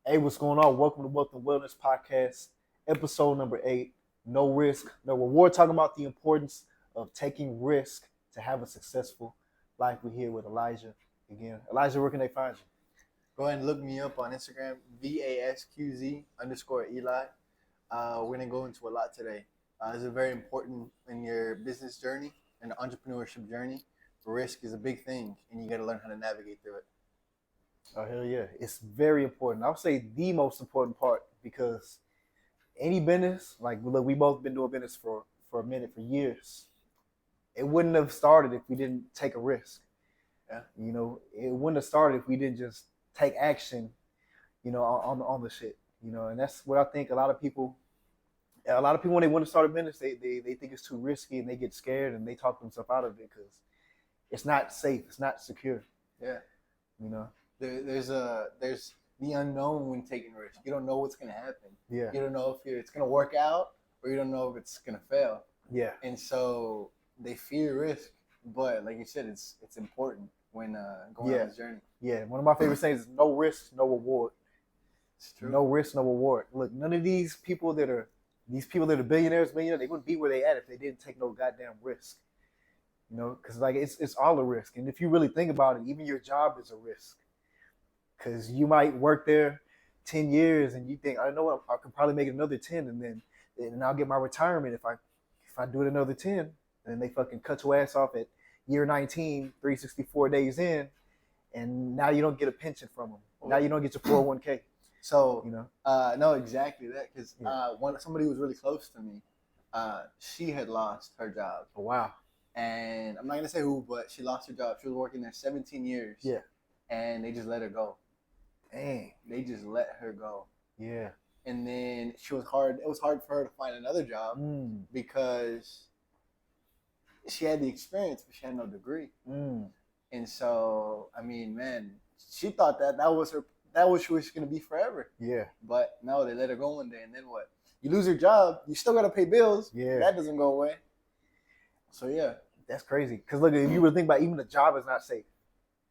Hey, what's going on? Welcome to Wealth and Wellness Podcast, episode number 8. No risk, no reward. Talking about the importance of taking risk to have a successful life. We're here with Elijah again. Elijah, where can they find you? Go ahead and look me up on Instagram, VASQZ_Eli. We're going to go into a lot today. This is very important in your business journey and entrepreneurship journey. Risk is a big thing, and you got to learn how to navigate through it. Oh, hell yeah. It's very important. I would say the most important part because any business, like look, we both been doing business for a minute, for years. It wouldn't have started if we didn't take a risk. Yeah. You know, it wouldn't have started if we didn't just take action, on the shit. And that's what I think a lot of people when they want to start a business, they think it's too risky and they get scared and they talk themselves out of it because it's not safe, it's not secure. Yeah. You know. There's the unknown when taking risk. You don't know what's going to happen. Yeah. You don't know if it's going to work out or you don't know if it's going to fail. Yeah. And so they fear risk, but like you said, it's important when going on this journey. Yeah. One of my favorite sayings is no risk, no reward. It's true. No risk, no reward. Look, none of these people that are billionaires, millionaires, they wouldn't be where they at if they didn't take no goddamn risk. Because like it's all a risk. And if you really think about it, even your job is a risk. Because you might work there 10 years and you think, I know what, I could probably make another 10 and then I'll get my retirement if I do it another 10. And then they fucking cut your ass off at year 19, 364 days in, and now you don't get a pension from them. Now you don't get your 401k. So, no, exactly that. Because somebody who was really close to me, she had lost her job. Oh, wow. And I'm not going to say who, but she lost her job. She was working there 17 years. Yeah. And they just let her go. Dang. They just let her go. Yeah. And then it was hard for her to find another job because she had the experience, but she had no degree. And so, I mean, man, she thought that was what she was going to be forever. Yeah. But no, they let her go one day, and then what? You lose your job, you still got to pay bills. Yeah. That doesn't go away. So, yeah. That's crazy. Because look, if you were to think about it, even the job is not safe.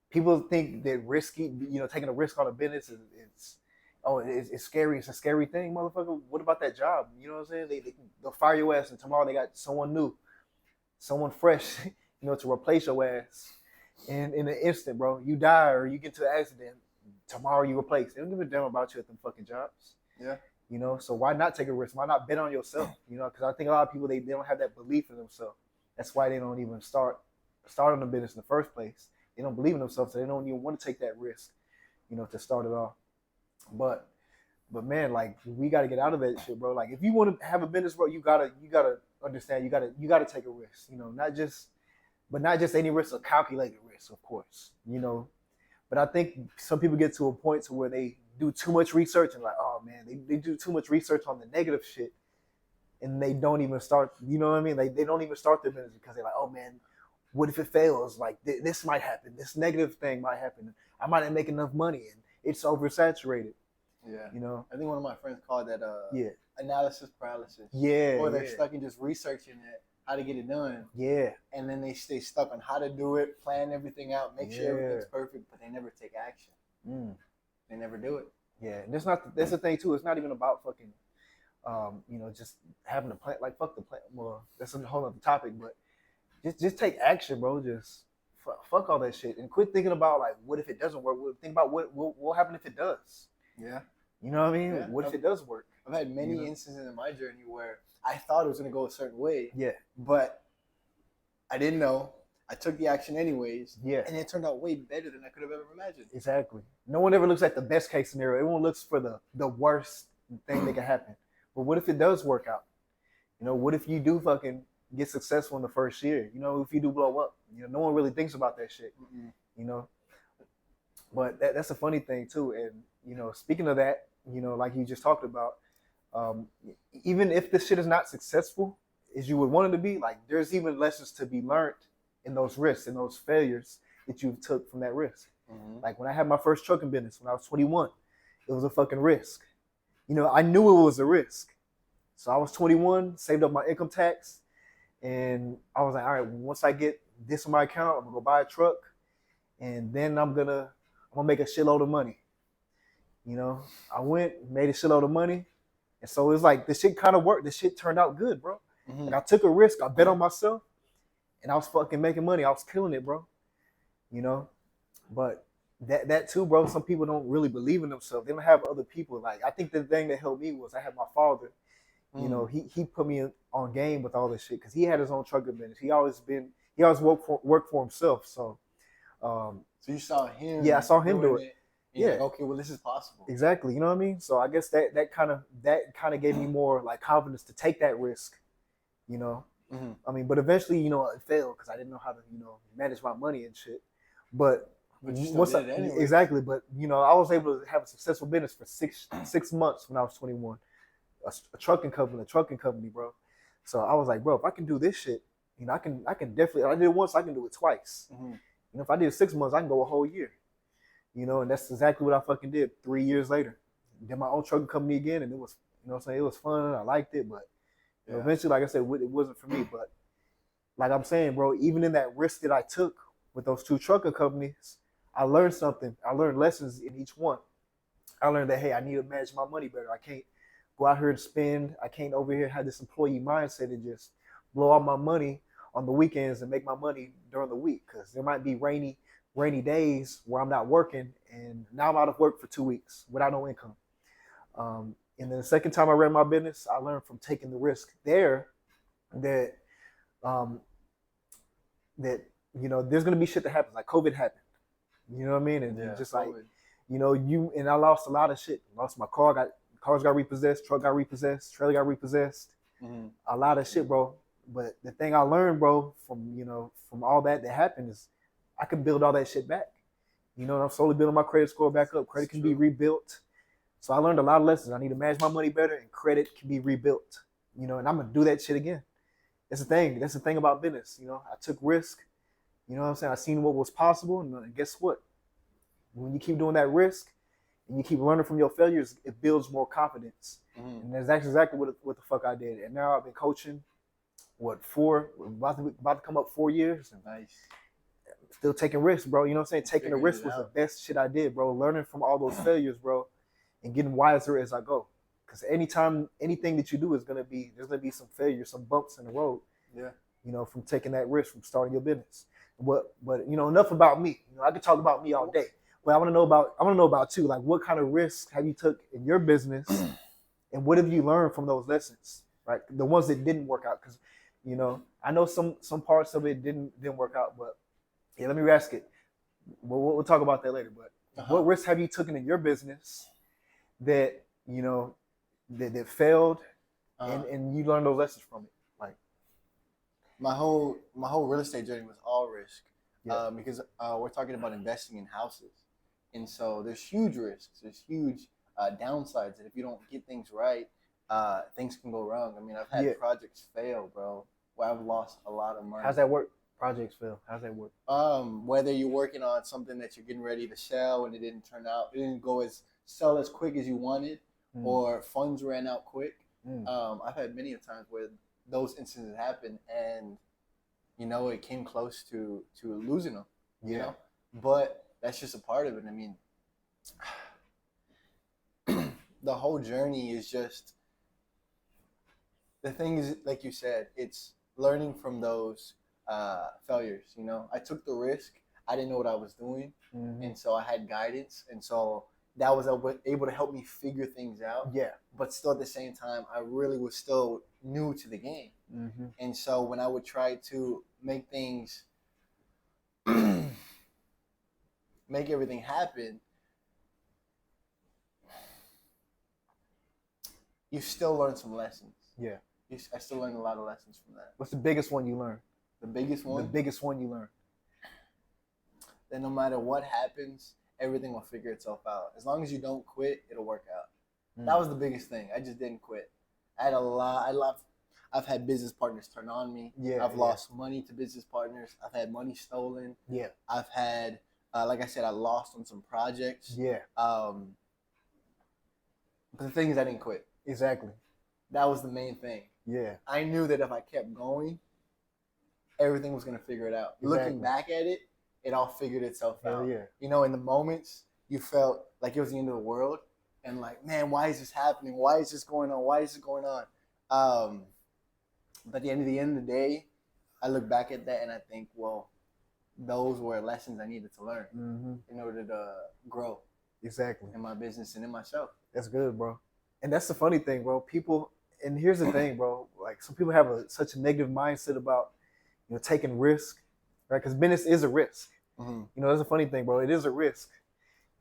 People think that risky, taking a risk on a business it's scary. It's a scary thing, motherfucker. What about that job? You know what I'm saying? They'll fire your ass, and tomorrow they got someone new, someone fresh, to replace your ass. And in an instant, bro, you die or you get into an accident. Tomorrow you replace. They don't give a damn about you at them fucking jobs. Yeah. So why not take a risk? Why not bet on yourself? Because I think a lot of people they don't have that belief in themselves. That's why they don't even start on the business in the first place. They don't believe in themselves, so they don't even want to take that risk, to start it off. But man, like we got to get out of that shit, bro. Like if you want to have a business, bro, you gotta understand, you gotta take a risk, not just any risk, a calculated risk, of course, But I think some people get to a point to where they do too much research and like, oh man, they do too much research on the negative shit, and they don't even start. You know what I mean? Like they don't even start their business because they're like, oh man, what if it fails? Like this might happen. This negative thing might happen. I might not make enough money, and it's oversaturated. Yeah. I think one of my friends called that analysis paralysis. Yeah. Or they're stuck in just reaching it, how to get it done. Yeah. And then they stay stuck on how to do it, plan everything out, make sure everything's perfect, but they never take action. They never do it. Yeah. And that's the thing too. It's not even about fucking just having a plan. Like fuck the plan. Well, that's a whole other topic, but just take action, bro. Just fuck all that shit and quit thinking about like what if it doesn't work. Think about what will happen if it does. Yeah. You know what I mean? Yeah. What if it does work? I've had many instances in my journey where I thought it was going to go a certain way. Yeah. But I didn't know. I took the action anyways. Yeah. And it turned out way better than I could have ever imagined. Exactly. No one ever looks at the best case scenario. Everyone looks for the worst thing that can happen. But what if it does work out? What if you do fucking get successful in the first year? If you do blow up, no one really thinks about that shit. But that's a funny thing too. And speaking of that, like you just talked about, even if this shit is not successful as you would want it to be, like there's even lessons to be learned in those risks and those failures that you took from that risk. Like when I had my first trucking business when I was 21, it was a fucking risk. I knew it was a risk. So I was 21, saved up my income tax, and I was like, all right, once I get this in my account, I'm gonna go buy a truck, and then I'm gonna make a shitload of money. You know, I went, made a shitload of money. And so it's like the shit kind of worked. The shit turned out good, bro. Mm-hmm. Like I took a risk, I bet on myself, and I was fucking making money. I was killing it, bro. You know? But that too, bro, some people don't really believe in themselves. They don't have other people. Like I think the thing that helped me was I had my father. You know, he put me on game with all this shit because he had his own trucking business. He always worked for himself. So so you saw him. Yeah, I saw him do it. Yeah. Like, okay, well, this is possible. Exactly. You know what I mean? So I guess that kind of gave me more like confidence to take that risk. You know, I mean, but eventually, you know, it failed because I didn't know how to, you know, manage my money and shit. But you still did it anyway. Exactly. But you know, I was able to have a successful business for six months when I was 21. A trucking company, bro. So I was like, bro, if I can do this shit, you know, I can definitely. If I did it once, I can do it twice. You know, if I did 6 months, I can go a whole year. You know, and that's exactly what I fucking did 3 years later. Did my own trucking company again, and it was, you know what I'm saying, it was fun. I liked it, but you know, eventually, like I said, it wasn't for me. But like I'm saying, bro, even in that risk that I took with those 2 trucking companies, I learned something. I learned lessons in each one. I learned that, hey, I need to manage my money better. I can't go out here and spend. I can't over here have this employee mindset and just blow all my money on the weekends and make my money during the week, because there might be rainy days where I'm not working, and now I'm out of work for 2 weeks without no income. And then the second time I ran my business, I learned from taking the risk there that that you know there's gonna be shit that happens, like COVID happened. You know what I mean? And just like, you know, I lost a lot of shit. Lost my car, cars got repossessed, truck got repossessed, trailer got repossessed, a lot of shit, bro. But the thing I learned, bro, from all that happened is I can build all that shit back. You know, I'm slowly building my credit score back up. Credit can be rebuilt. So I learned a lot of lessons. I need to manage my money better, and credit can be rebuilt. You know, and I'm gonna do that shit again. That's the thing. That's the thing about business. You know, I took risk. You know what I'm saying? I seen what was possible, and guess what? When you keep doing that risk and you keep learning from your failures, it builds more confidence. And that's exactly what the fuck I did. And now I've been coaching, about to come up 4 years. And nice. Still taking risks, bro. You know what I'm saying? Taking the risk was the best shit I did, bro. Learning from all those failures, bro, and getting wiser as I go. Because anything that you do there's gonna be some failures, some bumps in the road. Yeah. You know, from taking that risk, from starting your business. But you know, enough about me. You know, I could talk about me all day. But I want to know about you. Like, what kind of risks have you took in your business, and what have you learned from those lessons? Right, the ones that didn't work out. Because, you know, I know some parts of it didn't work out. But yeah, let me ask it. We'll talk about that later. But what risks have you taken in your business that, you know, that failed, and you learned those lessons from it? Like, my whole real estate journey was all risk. Because we're talking about investing in houses. And so there's huge risks. There's huge downsides. And if you don't get things right, things can go wrong. I mean, I've had projects fail, bro, where I've lost a lot of money. How's that work? Projects fail. How's that work? Whether you're working on something that you're getting ready to sell and it didn't sell as quick as you wanted, or funds ran out quick. I've had many times where those instances happen, and you know, it came close to losing them. You know, but that's just a part of it. I mean, the whole journey is just, the thing is, like you said, it's learning from those failures. You know, I took the risk. I didn't know what I was doing, and so I had guidance, and so that was able to help me figure things out. Yeah. But still, at the same time, I really was still new to the game, and so when I would try to make things, make everything happen, you still learn some lessons. Yeah. I still learned a lot of lessons from that. What's the biggest one you learned? The biggest one? The biggest one you learned. That no matter what happens, everything will figure itself out. As long as you don't quit, it'll work out. That was the biggest thing. I just didn't quit. I had a lot. I've had business partners turn on me. Yeah. I've lost money to business partners. I've had money stolen. Yeah. I've had, like I said, I lost on some projects. Yeah. But the thing is, I didn't quit. Exactly. That was the main thing. Yeah. I knew that if I kept going, everything was going to figure it out. Exactly. Looking back at it all figured itself out. Yeah. You know, in the moments, you felt like it was the end of the world. and like, man, why is this happening? Why is this going on? Why is it going on? But at the end of the day, I look back at that and I think, well, those were lessons I needed to learn in order to grow. Exactly. In my business and in myself. That's good, bro. And that's the funny thing, bro. People, and here's the thing, bro. Like, some people have such a negative mindset about, taking risk, right? Because business is a risk. That's a funny thing, bro. It is a risk.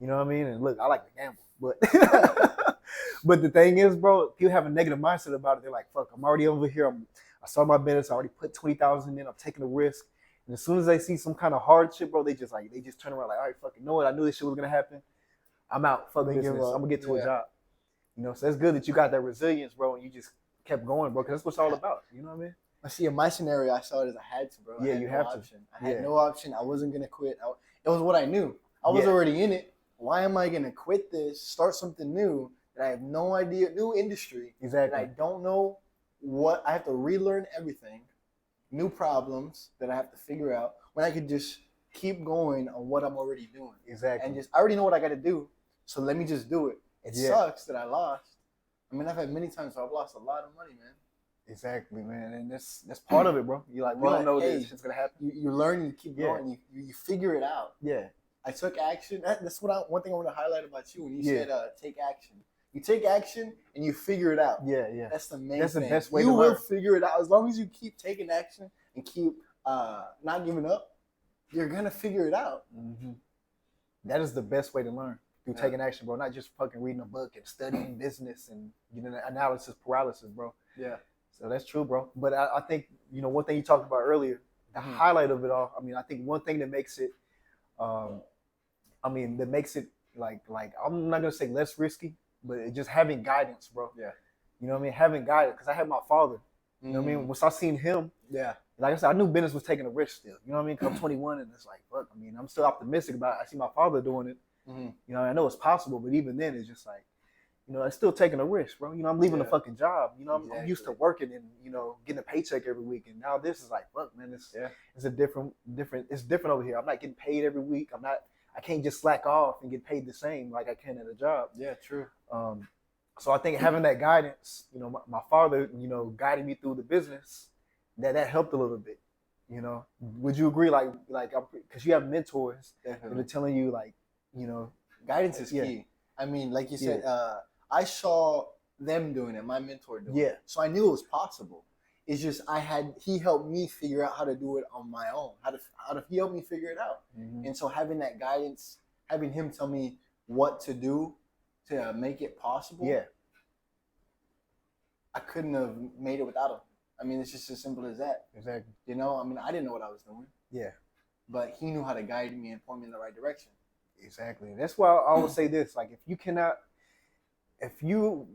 You know what I mean? And look, I like to gamble, but but the thing is, bro, people have a negative mindset about it. They're like, fuck, I'm already over here. I started my business. I already put 20,000 in. I'm taking a risk. And as soon as they see some kind of hardship, bro, they just turn around like, all right, fucking know it. I knew this shit was gonna happen. I'm out. Fuck business. I'm gonna get to a job. So it's good that you got that resilience, bro, and you just kept going, bro, because that's what it's all about. You know what I mean? I see, in my scenario, I saw it as I had to, bro. Yeah, you have to. I had no option. I wasn't gonna quit. It was what I knew. I was already in it. Why am I gonna quit this? Start something new that I have no idea, new industry. Exactly. That I don't know what I have to relearn everything, new problems that I have to figure out. When I could just keep going on what I'm already doing. Exactly. And I already know what I got to do. So let me just do it. It sucks that I lost. I mean, I've had many times where I've lost a lot of money, man. Exactly, man. And that's part of it, bro. You're like, we don't know this shit's going to happen. You learn, you keep going, you figure it out. Yeah. I took action. That's one thing I want to highlight about you when you said take action. You take action and you figure it out. Yeah, yeah. That's the main thing. That's the best way to learn. You will figure it out. As long as you keep taking action and keep not giving up, you're going to figure it out. That is the best way to learn. Through taking action, bro. Not just fucking reading a book and studying business and analysis paralysis, bro. Yeah. So that's true, bro. But I think, one thing you talked about earlier, the highlight of it all, I mean, I think one thing that makes it, like I'm not going to say less risky, but it's just having guidance, bro. Yeah. You know what I mean? Having guidance. Because I had my father. You know what I mean? Once I seen him, like I said, I knew business was taking a risk still. You know what I mean? Because I'm 21 and it's like, fuck, I mean, I'm still optimistic about it. I see my father doing it. I know it's possible, but even then, it's just like, it's still taking a risk, bro. I'm leaving a fucking job. I'm used to working and, getting a paycheck every week. And now this is like, fuck, man, it's a different, it's different over here. I'm not getting paid every week. I can't just slack off and get paid the same like I can at a job. Yeah, true. So I think having that guidance, my father, guiding me through the business, that helped a little bit. Would you agree? Like, because you have mentors that are telling you, like, guidance is key. I mean, like you said, I saw them doing it, my mentor doing it. So I knew it was possible. It's just he helped me figure out how to do it on my own. He helped me figure it out. And so having that guidance, having him tell me what to do to make it possible, I couldn't have made it without him. I mean, it's just as simple as that. Exactly. I mean, I didn't know what I was doing. Yeah. But he knew how to guide me and point me in the right direction. Exactly. That's why I always say this: like, if you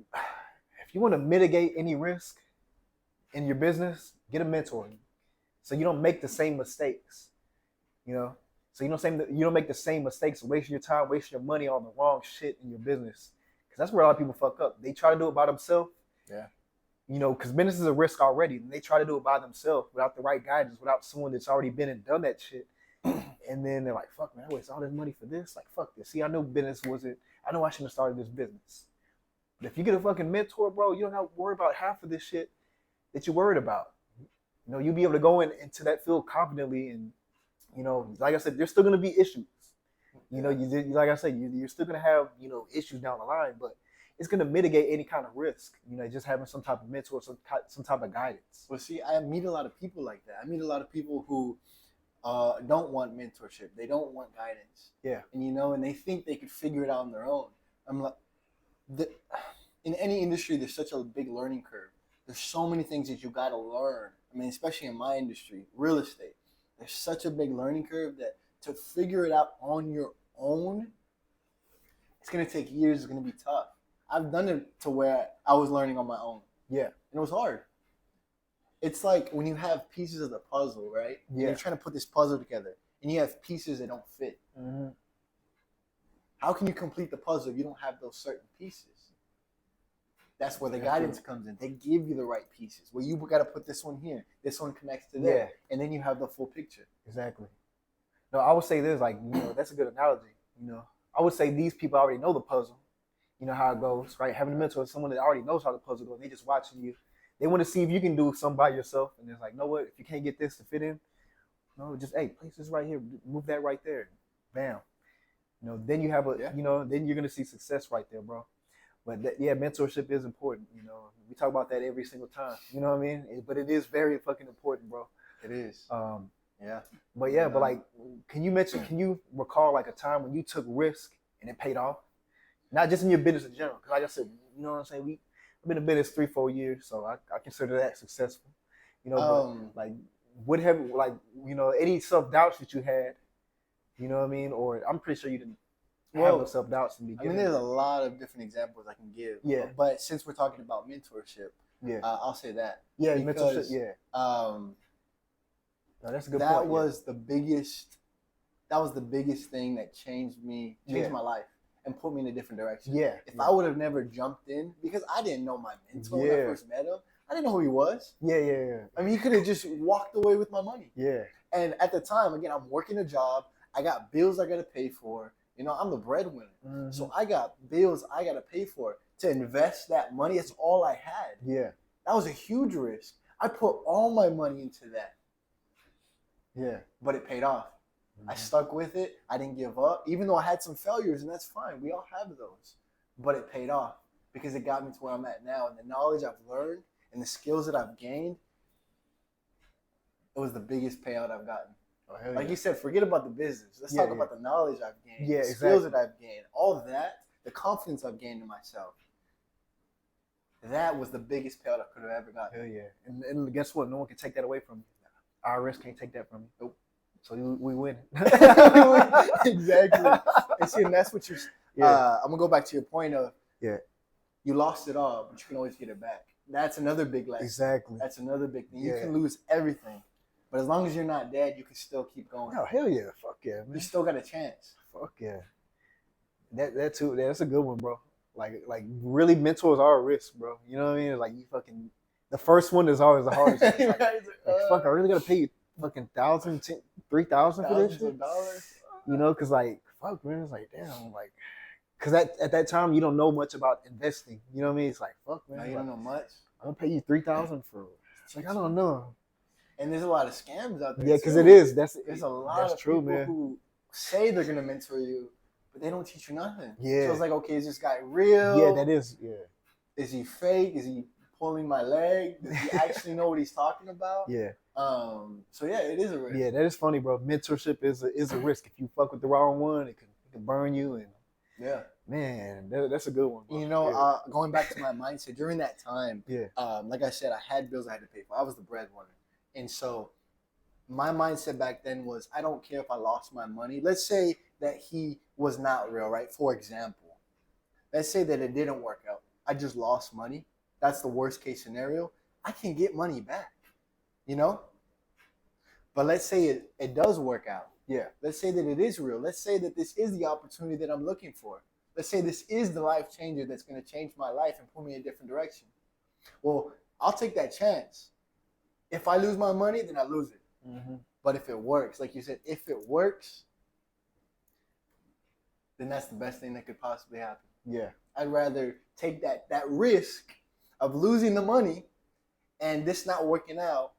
want to mitigate any risk in your business, get a mentor, so you don't make the same mistakes. So you don't make the same mistakes, wasting your time, wasting your money on the wrong shit in your business. Because that's where a lot of people fuck up. They try to do it by themselves. Yeah. Because business is a risk already, and they try to do it by themselves without the right guidance, without someone that's already been and done that shit. And then they're like, fuck, man, I wasted all this money for this. Like, fuck this. See, I knew business I know I shouldn't have started this business. But if you get a fucking mentor, bro, you don't have to worry about half of this shit that you're worried about. You'll be able to go into that field confidently. And, like I said, there's still going to be issues. Like I said, you're still going to have, issues down the line, but it's going to mitigate any kind of risk, just having some type of mentor, some type of guidance. Well, see, I meet a lot of people like that. I meet a lot of people who don't want mentorship. They don't want guidance. Yeah. And, and they think they could figure it out on their own. I'm like, in any industry, there's such a big learning curve. There's so many things that you got to learn. I mean, especially in my industry, real estate, there's such a big learning curve that to figure it out on your own, it's going to take years. It's going to be tough. I've done it to where I was learning on my own. Yeah. And it was hard. It's like when you have pieces of the puzzle, right? Yeah. And you're trying to put this puzzle together, and you have pieces that don't fit. How can you complete the puzzle if you don't have those certain pieces? That's where the guidance comes in. They give you the right pieces. Well, you got to put this one here. This one connects to there. And then you have the full picture. Exactly. No, I would say this, like, that's a good analogy. I would say these people already know the puzzle. you know how it goes, right? Having a mentor is someone that already knows how the puzzle goes. They just watching you. They want to see if you can do something by yourself. And it's like, you know what? If you can't get this to fit in, no, just hey, place this right here, move that right there, bam. You know, then you have then you're gonna see success right there, bro. But mentorship is important. You know, we talk about that every single time. You know what I mean? But it is very fucking important, bro. It is. Yeah. But yeah, but like, can you recall like a time when you took risk and it paid off? Not just in your business in general, because like I said, you know what I'm saying? I've been in business 3-4 years, so I consider that successful. You know, but like, what have like, you know, any self doubts that you had? You know what I mean? Or I'm pretty sure you didn't have no self doubts in the beginning. I mean, there's a lot of different examples I can give. Yeah. But since we're talking about mentorship, I'll say that. Yeah, mentorship. Yeah. No, that's a good point. That was the biggest thing that changed my life and put me in a different direction. Yeah. If I would have never jumped in, because I didn't know my mentor when I first met him. I didn't know who he was. Yeah. I mean, he could have just walked away with my money. Yeah. And at the time, again, I'm working a job. I got bills I got to pay for. You know, I'm the breadwinner. Mm-hmm. So I got bills I got to pay for. To invest that money, it's all I had. Yeah. That was a huge risk. I put all my money into that. Yeah. But it paid off. I stuck with it. I didn't give up, even though I had some failures, and that's fine. We all have those. But it paid off because it got me to where I'm at now. And the knowledge I've learned and the skills that I've gained, it was the biggest payout I've gotten. Oh, like you said, forget about the business. Let's talk about the knowledge I've gained, the skills that I've gained, all of that, the confidence I've gained in myself. That was the biggest payout I could have ever gotten. Hell yeah. And guess what? No one can take that away from you. IRS can't take that from you. Nope. So we win. Exactly. And see, and that's what you're. I'm gonna go back to your point of. Yeah. You lost it all, but you can always get it back. That's another big lesson. Exactly. That's another big thing. You can lose everything, but as long as you're not dead, you can still keep going. Oh hell yeah! Fuck yeah, man. You still got a chance. Fuck yeah. That too. That's a good one, bro. Like really, mentors are a risk, bro. You know what I mean? Like you fucking. The first one is always the hardest. Like, fuck, I really gotta pay you fucking $1,000, $3,000 for this shit. You know, cause like fuck, man, it's like damn, like, cause at that time you don't know much about investing. You know what I mean? It's like fuck, man. No, you don't know much. I'm gonna pay you $3,000 for. It's like I don't know. And there's a lot of scams out there. Yeah, cause it is. There's a lot of people who say they're gonna mentor you, but they don't teach you nothing. Yeah. So it's like, okay, is this guy real? Yeah, that is. Yeah. Is he fake? Is he pulling my leg? Does he actually know what he's talking about? Yeah. So yeah, it is a risk. Yeah, that is funny, bro. Mentorship is a risk. If you fuck with the wrong one, it can burn you. And yeah, man, that's a good one, bro. You know, going back to my mindset during that time. Yeah. Like I said, I had bills I had to pay for. I was the breadwinner, and so my mindset back then was, I don't care if I lost my money. Let's say that he was not real, right? For example, let's say that it didn't work out. I just lost money. That's the worst case scenario. I can get money back, you know? But let's say it does work out. Yeah. Let's say that it is real. Let's say that this is the opportunity that I'm looking for. Let's say this is the life changer that's going to change my life and pull me in a different direction. Well, I'll take that chance. If I lose my money, then I lose it. Mm-hmm. But if it works, like you said, if it works, then that's the best thing that could possibly happen. Yeah. I'd rather take that risk of losing the money and this not working out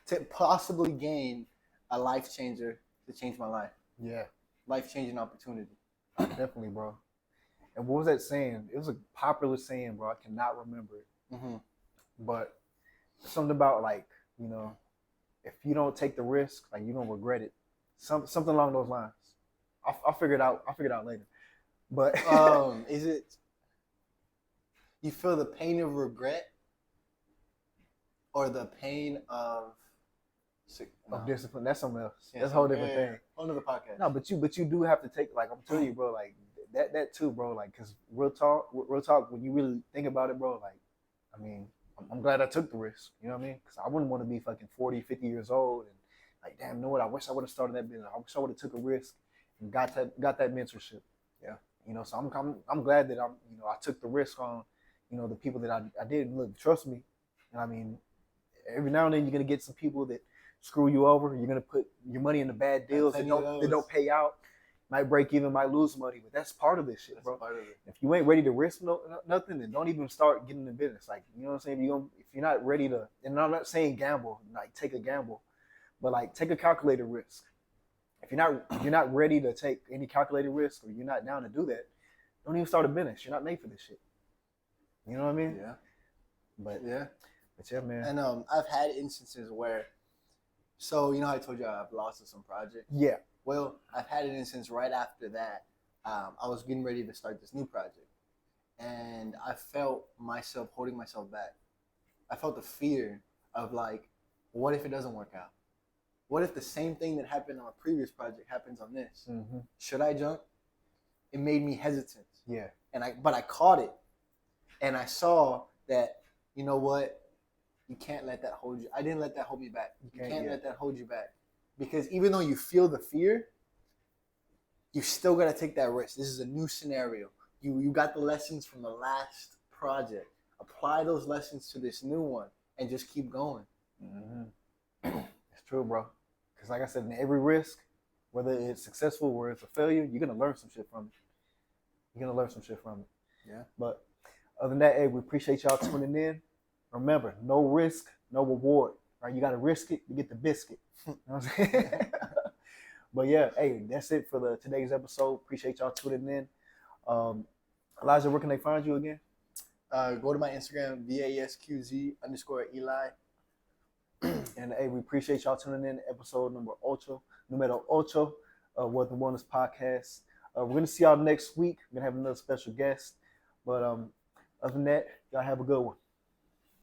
to possibly gain a life changer to change my life. Yeah. Life-changing opportunity. Definitely, bro. And what was that saying? It was a popular saying, bro. I cannot remember it. Mm-hmm. But something about, like, you know, if you don't take the risk, like, you don't regret it. Something along those lines. I'll figure it out. I'll figure it out later. But is it, you feel the pain of regret or the pain of discipline? That's something else. Yeah, that's a whole different thing. Whole nother podcast. No, but you do have to take, like, I'm telling you, bro, like that too, bro. Like, cause real talk, when you really think about it, bro, like, I mean, I'm glad I took the risk. You know what I mean? Cause I wouldn't want to be fucking 40, 50 years old and like, damn, you know what? I wish I would have started that business. I wish I would have took a risk and got that mentorship. Yeah. You know, so I'm glad that I took the risk on, you know, the people that I did. Look, trust me. And I mean, every now and then you're gonna get some people that screw you over. You're gonna put your money into bad deals that don't pay out. Might break even, might lose money, but that's part of this shit, bro. Part of it. If you ain't ready to risk nothing, then don't even start getting in business. Like, you know what I'm saying? If you're not ready to, and I'm not saying gamble, like take a gamble, but like take a calculated risk. If you're not ready to take any calculated risk, or you're not down to do that, don't even start a business. You're not made for this shit. You know what I mean? Yeah. But yeah, man. And I've had instances where, so you know, I told you I've lost some project. Yeah. Well, I've had an instance right after that. I was getting ready to start this new project, and I felt myself holding myself back. I felt the fear of like, what if it doesn't work out? What if the same thing that happened on a previous project happens on this? Mm-hmm. Should I jump? It made me hesitant. Yeah. But I caught it, and I saw that, you know what? You can't let that hold you. I didn't let that hold me back. You can't let that hold you back. Because even though you feel the fear, you still got to take that risk. This is a new scenario. You got the lessons from the last project. Apply those lessons to this new one and just keep going. Mm-hmm. It's true, bro. Because like I said, in every risk, whether it's successful or it's a failure, you're going to learn some shit from it. Yeah. But other than that, hey, we appreciate y'all tuning in. Remember, no risk, no reward. Right? You got to risk it to get the biscuit. You know what I'm saying? But yeah, hey, that's it for today's episode. Appreciate y'all tuning in. Elijah, where can they find you again? Go to my Instagram, VASQZ_Eli. And hey, we appreciate y'all tuning in. Episode numero 8 of Wealth and Wellness Podcast. We're gonna see y'all next week. We're gonna have another special guest. But other than that, y'all have a good one.